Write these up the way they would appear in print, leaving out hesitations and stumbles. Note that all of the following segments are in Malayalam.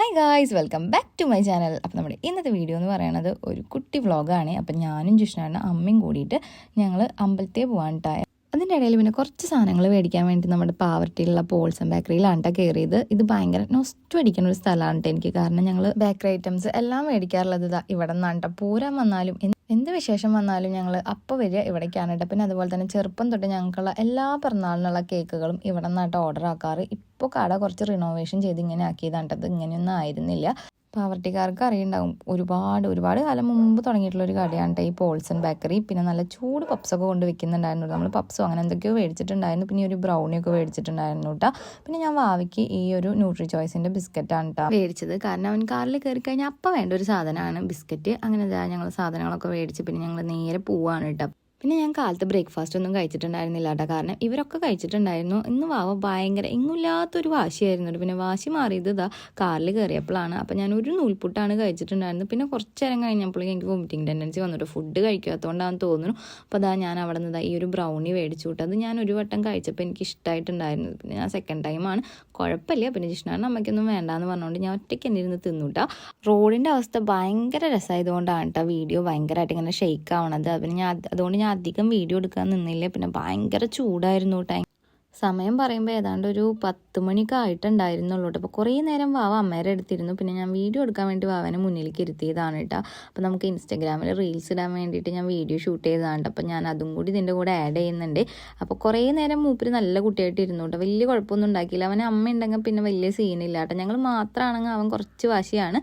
Hi guys, welcome back to my channel. അപ്പോൾ നമ്മുടെ ഇന്നത്തെ വീഡിയോ എന്ന് പറയുന്നത് ഒരു കുട്ടി വ്ളോഗാണ്. അപ്പം ഞാനും ജിഷ്ണാനും അമ്മയും കൂടിയിട്ട് ഞങ്ങൾ അമ്പലത്തിൽ പോകാനിട്ടായ അതിൻ്റെ ഇടയിൽ പിന്നെ കുറച്ച് സാധനങ്ങൾ മേടിക്കാൻ വേണ്ടി നമ്മുടെ പാവർട്ടിയിലുള്ള പോൾസൺ ബേക്കറിയിലാണ് കയറിയത്. ഇത് ഭയങ്കര നൊസ്റ്റു അടിക്കുന്ന ഒരു സ്ഥലമാണ് എനിക്ക്. കാരണം ഞങ്ങൾ ബേക്കറി ഐറ്റംസ് എല്ലാം മേടിക്കാറുള്ളത് ഇവിടെ നിന്നാണ്. പൂരം വന്നാലും എന്ത് വിശേഷം വന്നാലും ഞങ്ങൾ അപ്പോൾ വരിക ഇവിടേക്കാണ് കേട്ടോ. പിന്നെ അതുപോലെ തന്നെ ചെറുപ്പം തൊട്ട് ഞങ്ങൾക്കുള്ള എല്ലാ പിറന്നാളിനുള്ള കേക്കുകളും ഇവിടെ നിന്നായിട്ട് ഓർഡർ ആക്കാറ്. ഇപ്പോൾ കട കുറച്ച് റിനോവേഷൻ ചെയ്ത് ഇങ്ങനെ ആക്കിയതാണ് കേട്ടോ. അത് ഇങ്ങനെയൊന്നും ആയിരുന്നില്ല. പാവർട്ടിക്കാർക്ക് അറിയുണ്ടാവും, ഒരുപാട് കാലം മുമ്പ് തുടങ്ങിയിട്ടുള്ള ഒരു കടയാണ് ഈ പോൾസൺ ബേക്കറി. പിന്നെ നല്ല ചൂട് പപ്സൊക്കെ കൊണ്ട് വെക്കുന്നുണ്ടായിരുന്നു. നമ്മൾ പപ്സോ അങ്ങനെ എന്തൊക്കെയോ മേടിച്ചിട്ടുണ്ടായിരുന്നു. പിന്നെ ഒരു ബ്രൗണിയൊക്കെ മേടിച്ചിട്ടുണ്ടായിരുന്നു കേട്ടോ. പിന്നെ ഞാൻ വാവിക്ക് ഈ ഒരു ന്യൂട്രി ചോയ്സിൻ്റെ ബിസ്ക്കറ്റാണ് കേട്ടോ മേടിച്ചത്. കാരണം അവൻ കാറിൽ കയറി കഴിഞ്ഞാൽ അപ്പം വേണ്ട ഒരു സാധനമാണ് ബിസ്ക്കറ്റ്. അങ്ങനെ ഞങ്ങൾ സാധനങ്ങളൊക്കെ മേടിച്ച് പിന്നെ ഞങ്ങൾ നേരെ പോവാണ് കേട്ടോ. പിന്നെ ഞാൻ കാലത്ത് ബ്രേക്ക്ഫാസ്റ്റ് ഒന്നും കഴിച്ചിട്ടുണ്ടായിരുന്നില്ല കേട്ടോ. കാരണം ഇവരൊക്കെ കഴിച്ചിട്ടുണ്ടായിരുന്നു. ഇന്ന് വാവ ഭയങ്കര എങ്ങുമില്ലാത്തൊരു വാശിയായിരുന്നു. പിന്നെ വാശി മാറിയത് കാറിൽ കയറിയപ്പോഴാണ്. അപ്പോൾ ഞാൻ ഒരു നൂൽപുട്ടാണ് കഴിച്ചിട്ടുണ്ടായിരുന്നത്. പിന്നെ കുറച്ച് നേരം കഴിഞ്ഞപ്പോഴേക്കും എനിക്ക് വോമിറ്റിംഗ് ടെൻഡൻസി വന്നിട്ട് ഫുഡ് കഴിക്കാത്തതുകൊണ്ടാണെന്ന് തോന്നുന്നു. അപ്പോൾ ഞാൻ അവിടെ നിന്ന് ഈ ഒരു ബ്രൗണി മേടിച്ചു വിട്ടു. അത് ഞാൻ ഒരു വട്ടം കഴിച്ചപ്പോൾ എനിക്ക് ഇഷ്ടമായിട്ടുണ്ടായിരുന്നു. പിന്നെ ഞാൻ സെക്കൻഡ് ടൈമാണ്, കുഴപ്പമില്ല. പിന്നെ ജിഷ്ണാണ് അമ്മയ്ക്കൊന്നും വേണ്ടാന്ന് പറഞ്ഞുകൊണ്ട് ഞാൻ ഒറ്റയ്ക്ക് തന്നെ ഇരുന്ന് തിന്നു കേട്ടോ. റോഡിൻ്റെ അവസ്ഥ ഭയങ്കര രസമായതുകൊണ്ടാണ് കേട്ടോ വീഡിയോ ഭയങ്കരമായിട്ട് ഇങ്ങനെ ഷെയ്ക്ക് ആവണത്. പിന്നെ അതുകൊണ്ട് ഞാൻ അധികം വീഡിയോ എടുക്കാൻ നിന്നില്ല. പിന്നെ ഭയങ്കര ചൂടായിരുന്നു കേട്ടോ. സമയം പറയുമ്പോൾ ഏതാണ്ട് ഒരു 10 മണിയൊക്കെ ആയിട്ടുണ്ടായിരുന്നുള്ളൂ കേട്ടോ. അപ്പോൾ കുറേ നേരം വാവ അമ്മേരെ എടുത്തിരുന്നു. പിന്നെ ഞാൻ വീഡിയോ എടുക്കാൻ വേണ്ടി വാവനെ മുന്നിലേക്ക് ഇരുത്തിയതാണ് കേട്ടോ. അപ്പോൾ നമുക്ക് ഇൻസ്റ്റാഗ്രാമിൽ റീൽസ് ഇടാൻ വേണ്ടിയിട്ട് ഞാൻ വീഡിയോ ഷൂട്ട് ചെയ്തതാണ്. അപ്പോൾ ഞാൻ അതും കൂടി ഇതിൻ്റെ കൂടെ ആഡ് ചെയ്യുന്നുണ്ട്. അപ്പോൾ കുറേ നേരം മൂപ്പര് നല്ല കുട്ടിയായിട്ട് ഇരുന്നു കേട്ടോ. വലിയ കുഴപ്പമൊന്നും ഉണ്ടാക്കിയില്ല. അവന് അമ്മ ഉണ്ടെങ്കിൽ പിന്നെ വലിയ സീനില്ല കേട്ടോ. ഞങ്ങൾ മാത്രമാണെങ്കിൽ അവൻ കുറച്ച് വാശിയാണ്.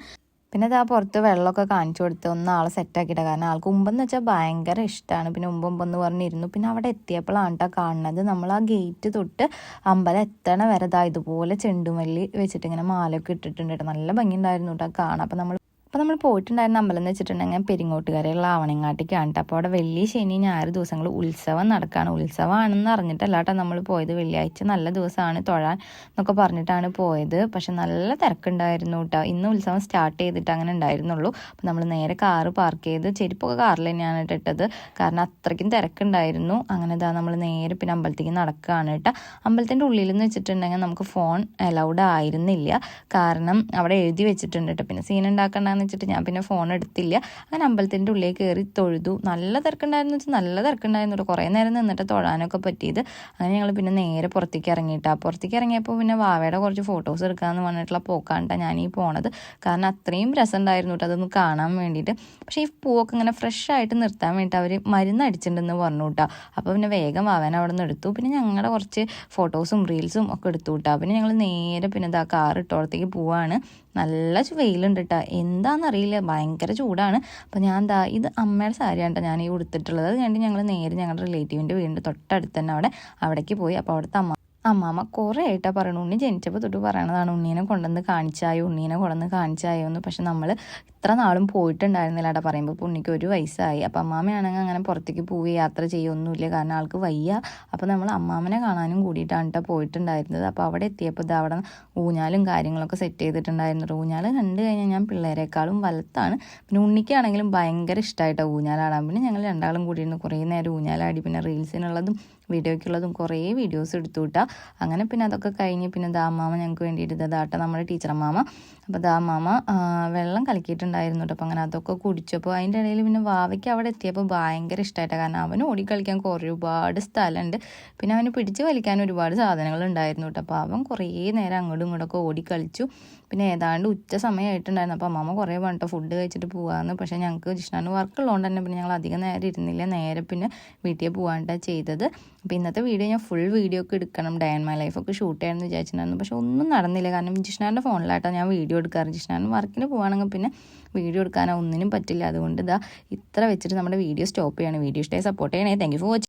പിന്നെ അത് പുറത്ത് വെള്ളമൊക്കെ കാണിച്ചു കൊടുത്ത് ഒന്നാളെ സെറ്റാക്കിയിട്ട. കാരണം ആൾക്ക് ഉമ്പെന്ന് വെച്ചാൽ ഭയങ്കര ഇഷ്ടമാണ്. പിന്നെ ഉമ്പെന്ന് പറഞ്ഞിരുന്നു. പിന്നെ അവിടെ എത്തിയപ്പോഴാണ് കേട്ടോ കാണുന്നത്, നമ്മൾ ആ ഗേറ്റ് തൊട്ട് അമ്പലം എത്തണ വരെ ഇതുപോലെ ചെണ്ടുമല്ലി വെച്ചിട്ട് ഇങ്ങനെ മാലയൊക്കെ ഇട്ടിട്ടുണ്ട് കേട്ടോ. നല്ല ഭംഗിയുണ്ടായിരുന്നു കേട്ടോ കാണാം. അപ്പോൾ നമ്മൾ പോയിട്ടുണ്ടായിരുന്ന അമ്പലം എന്ന് വെച്ചിട്ടുണ്ടെങ്കിൽ പെരിങ്ങോട്ടുകരയുള്ള ആവണങ്ങാട്ടിക്കാണ് കേട്ടോ. അപ്പോൾ അവിടെ വെള്ളി ശനി ഞായർ ദിവസങ്ങൾ ഉത്സവം നടക്കുകയാണ്. ഉത്സവമാണെന്ന് അറിഞ്ഞിട്ടല്ല കേട്ടോ നമ്മൾ പോയത്. വെള്ളിയാഴ്ച നല്ല ദിവസമാണ് തൊഴാൻ എന്നൊക്കെ പറഞ്ഞിട്ടാണ് പോയത്. പക്ഷെ നല്ല തിരക്കുണ്ടായിരുന്നു കേട്ടോ. ഇന്ന് ഉത്സവം സ്റ്റാർട്ട് ചെയ്തിട്ട് അങ്ങനെ ഉണ്ടായിരുന്നുള്ളൂ. അപ്പോൾ നമ്മൾ നേരെ കാറ് പാർക്ക് ചെയ്ത് ചെരുപ്പൊക്കെ കാറിൽ തന്നെയാണ് ഇട്ടത്. കാരണം അത്രയ്ക്കും തിരക്കുണ്ടായിരുന്നു. അങ്ങനെ നമ്മൾ നേരെ പിന്നെ അമ്പലത്തേക്ക് നടക്കുകയാണ് കേട്ടോ. അമ്പലത്തിൻ്റെ ഉള്ളിൽ എന്ന് വെച്ചിട്ടുണ്ടെങ്കിൽ നമുക്ക് ഫോൺ അലൗഡ് ആയിരുന്നില്ല. കാരണം അവിടെ എഴുതി വെച്ചിട്ടുണ്ട് കേട്ടോ. പിന്നെ സീൻ ഉണ്ടാക്കണ്ട വെച്ചിട്ട് ഞാൻ പിന്നെ ഫോൺ എടുത്തില്ല. അങ്ങനെ അമ്പലത്തിൻ്റെ ഉള്ളിൽ കയറി തൊഴുതു. നല്ല തിരക്കുണ്ടായിരുന്നു. കുറേ നേരം നിന്നിട്ട് തൊഴാനൊക്കെ പറ്റിയത്. അങ്ങനെ ഞങ്ങൾ പിന്നെ നേരെ പുറത്തേക്ക് ഇറങ്ങിയപ്പോൾ പിന്നെ വാവയുടെ കുറച്ച് ഫോട്ടോസ് എടുക്കാമെന്ന് പറഞ്ഞിട്ടുള്ള പോക്കാണ് ഞാൻ ഈ പോണത്. കാരണം അത്രയും രസമുണ്ടായിരുന്നു കേട്ടോ അതൊന്ന് കാണാൻ വേണ്ടിയിട്ട്. പക്ഷേ ഈ പൂവൊക്കെ ഇങ്ങനെ ഫ്രഷ് ആയിട്ട് നിർത്താൻ വേണ്ടിയിട്ട് അവർ മരുന്ന് അടിച്ചിട്ടുണ്ടെന്ന് പറഞ്ഞു കേട്ടോ. അപ്പോൾ പിന്നെ വേഗം വാവൻ അവിടെ നിന്ന് എടുത്തു. പിന്നെ ഞങ്ങളുടെ കുറച്ച് ഫോട്ടോസും റീൽസും ഒക്കെ എടുത്തു കേട്ടോ. പിന്നെ ഞങ്ങൾ നേരെ പിന്നെ കാർ ഇട്ടോടത്തേക്ക് പോവാണ്. നല്ല വെയിലുണ്ട് കേട്ടോ. എന്താണെന്നറിയില്ല, ഭയങ്കര ചൂടാണ്. അപ്പോൾ ഞാൻ ഇത് അമ്മയുടെ സാരിയാണ് കേട്ടോ ഞാൻ ഈ ഉടുത്തിട്ടുള്ളത്. അത് കഴിഞ്ഞ് ഞങ്ങൾ നേരെ ഞങ്ങളുടെ റിലേറ്റീവിൻ്റെ വീടിൻ്റെ തൊട്ടടുത്ത് തന്നെ അവിടേക്ക് പോയി. അപ്പോൾ അവിടുത്തെ അമ്മാമ്മ കുറേ ആയിട്ടാണ് പറയണു, ഉണ്ണി ജനിച്ചപ്പോൾ തൊട്ട് പറയണതാണ് ഉണ്ണീനെ കൊണ്ടുവന്ന് കാണിച്ചായോ എന്ന്. പക്ഷെ നമ്മൾ ഇത്ര നാളും പോയിട്ടുണ്ടായിരുന്നില്ല കേട്ടോ. പറയുമ്പോൾ ഇപ്പോൾ ഉണ്ണിക്ക് 1 വയസ്സായി. അപ്പോൾ അമ്മാമ്മയാണെങ്കിൽ അങ്ങനെ പുറത്തേക്ക് പോയി യാത്ര ചെയ്യൊന്നുമില്ല. കാരണം ആൾക്ക് വയ്യ. അപ്പോൾ നമ്മൾ അമ്മാമ്മനെ കാണാനും കൂടിയിട്ടാണ് കേട്ടോ പോയിട്ടുണ്ടായിരുന്നത്. അപ്പോൾ അവിടെ എത്തിയപ്പോൾ അവിടെ ഊഞ്ഞാലും കാര്യങ്ങളൊക്കെ സെറ്റ് ചെയ്തിട്ടുണ്ടായിരുന്നു. ഊഞ്ഞാൽ കണ്ടു കഴിഞ്ഞാൽ ഞാൻ പിള്ളേരെക്കാളും വലുത്താണ്. പിന്നെ ഉണ്ണിക്കാണെങ്കിലും ഭയങ്കര ഇഷ്ടമായിട്ടോ ഊഞ്ഞാലാടാൻ. പിന്നെ ഞങ്ങൾ രണ്ടാളും കൂടിയിരുന്നു കുറേ നേരം ഊഞ്ഞാലാടി. പിന്നെ റീൽസിനുള്ളതും വീഡിയോയ്ക്കുള്ളതും കുറേ വീഡിയോസ് എടുത്തു കിട്ടുക. അങ്ങനെ പിന്നെ അതൊക്കെ കഴിഞ്ഞ് പിന്നെ അമ്മാമ ഞങ്ങൾക്ക് വേണ്ടിയിട്ട് ഇതാട്ടോ നമ്മുടെ ടീച്ചർ അമ്മാമ. അപ്പോൾ അമ്മാമ വെള്ളം കലക്കിയിട്ടുണ്ടായിരുന്നു കേട്ടോ. അപ്പോൾ അങ്ങനെ അതൊക്കെ കുടിച്ചപ്പോൾ അതിൻ്റെ ഇടയിൽ പിന്നെ വാവയ്ക്ക് അവിടെ എത്തിയപ്പോൾ ഭയങ്കര ഇഷ്ടമായിട്ടാണ്. കാരണം അവന് ഓടിക്കളിക്കാൻ ഒരുപാട് സ്ഥലമുണ്ട്. പിന്നെ അവന് പിടിച്ച് വലിക്കാൻ ഒരുപാട് സാധനങ്ങൾ ഉണ്ടായിരുന്നു കേട്ടോ. അപ്പോൾ അവൻ കുറേ നേരം അങ്ങോട്ടും ഇങ്ങോട്ടൊക്കെ ഓടിക്കളിച്ചു. പിന്നെ ഏതാണ്ട് ഉച്ച സമയമായിട്ടുണ്ടായിരുന്നു. അപ്പോൾ അമ്മാമ കുറേ പറഞ്ഞിട്ടോ ഫുഡ് കഴിച്ചിട്ട് പോകാമെന്ന്. പക്ഷേ ഞങ്ങൾക്ക് ജിഷ്ണാന് വർക്കുള്ളതുകൊണ്ട് തന്നെ പിന്നെ ഞങ്ങൾ അധികം നേരം ഇരുന്നില്ല. നേരെ പിന്നെ വീട്ടിൽ പോകാനായിട്ടാണ് ചെയ്തത്. അപ്പോൾ ഇന്നത്തെ വീഡിയോ ഞാൻ ഫുൾ വീഡിയോ ഒക്കെ എടുക്കണം, ഡേ ആൻഡ് മൈ ലൈഫൊക്കെ ഷൂട്ട് ചെയ്യണമെന്ന് വിചാരിച്ചിട്ടുണ്ടായിരുന്നു. പക്ഷെ ഒന്നും നടന്നില്ല. കാരണം ജിഷ്ണാൻ്റെ ഫോണിലായിട്ടാണ് ഞാൻ വീഡിയോ എടുക്കാറ്. ജിഷ്ണാന് വർക്കിന് പോവുകയാണെങ്കിൽ പിന്നെ വീഡിയോ എടുക്കാനോ ഒന്നിനും പറ്റില്ല. അതുകൊണ്ട് ഇത്ര വെച്ചിട്ട് നമ്മുടെ വീഡിയോ സ്റ്റോപ്പ് ചെയ്യണം. വീഡിയോ ഇഷ്ടമായി സപ്പോർട്ട് ചെയ്യണേ. Thank you for watching.